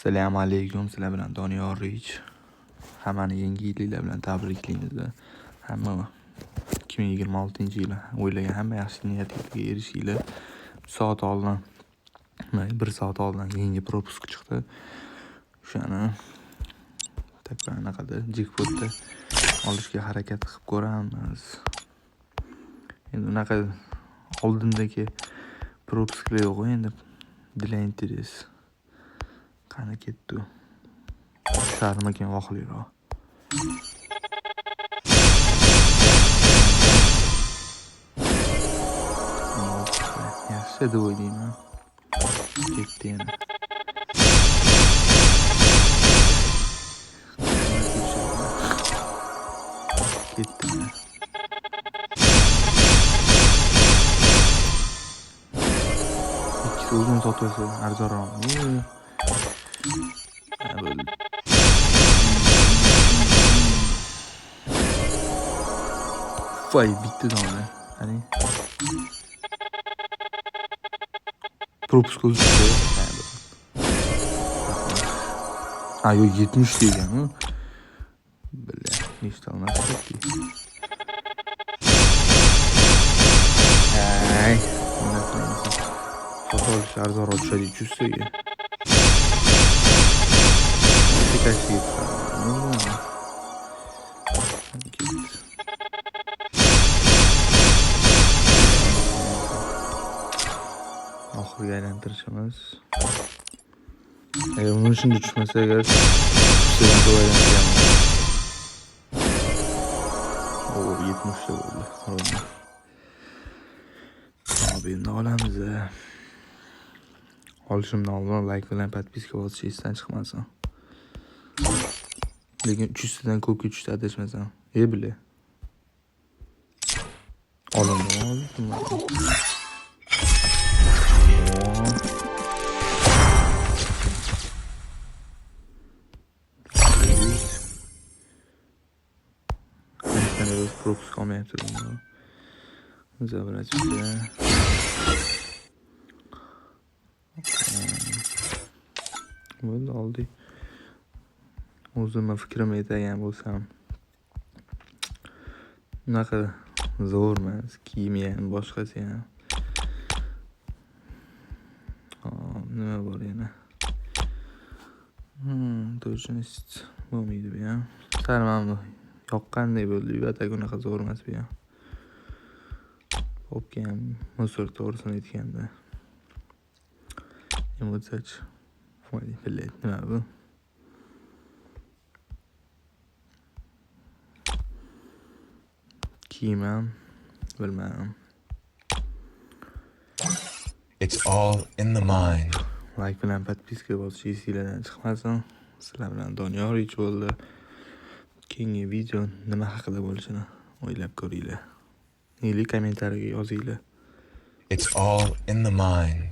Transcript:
Assalomu alaykum, sizlar bilan Doniyor Rich. Hammani yangi yilinglar bilan tabriklaymiz. Hamma 2026-yil o'ylagan hamma yaxshi niyatlarga erishinglar. Soat oldin, 1 soat oldin yangi propiska chiqdi. O'shani anaqada jackpotda olishga harakat qilib ko'ramiz. Endi unaqa oldindagi propiskalar yo'q endi. Для интерес. Qani ketdi. Sharmakan vohliroq. Yaxshi deb o'ylayman. Ketdi yana. Ketdi. İkisi uzun sotması arzonroq. Vay bitti daha. Hani propiska uzun. Ha yok 70 değil yani. Böyle işte olmaz ki. Ay. Fotoğraf şarjı roçları çüssüyor. Birkaç şey oxirga aylantirishimiz. Agar buni shunday tushmasa agar tushdan to'g'rilantiramiz. O 70 ta bo'ldi. Abi endi olamiz. Olishimdan oldin like bilan podpiska bosish esdan chiqmasin. Lekin 300 tadan ko'pga tushdi adashmasam. Bile. Oldim. Propiska olmayapti. Zabrachda. Bo'ldi oldik. O'zimning fikrimni aytgan bo'lsam, unaqa zo'r emas, kiyimi ham boshqasi ham. Nima bor yana? Точность bo'lmaydi bu ham. Sal mana yoqqanday bo'ldi, atak unaqa zo'r emas bu ham. Popga ham musor to'g'risini aytganda. Emotsiyachi. Voy, billet nima bu? Kiyimim, bilmadim. It's all in the mind. Like bilan podpiska bosish esingizdan chiqmasin. Sizlar bilan Doniyor Rich bo'ldi. Keyingi video nima haqida bo'lishini o'ylab ko'ringlar. Kommentariyaga yozinglar. It's all in the mind.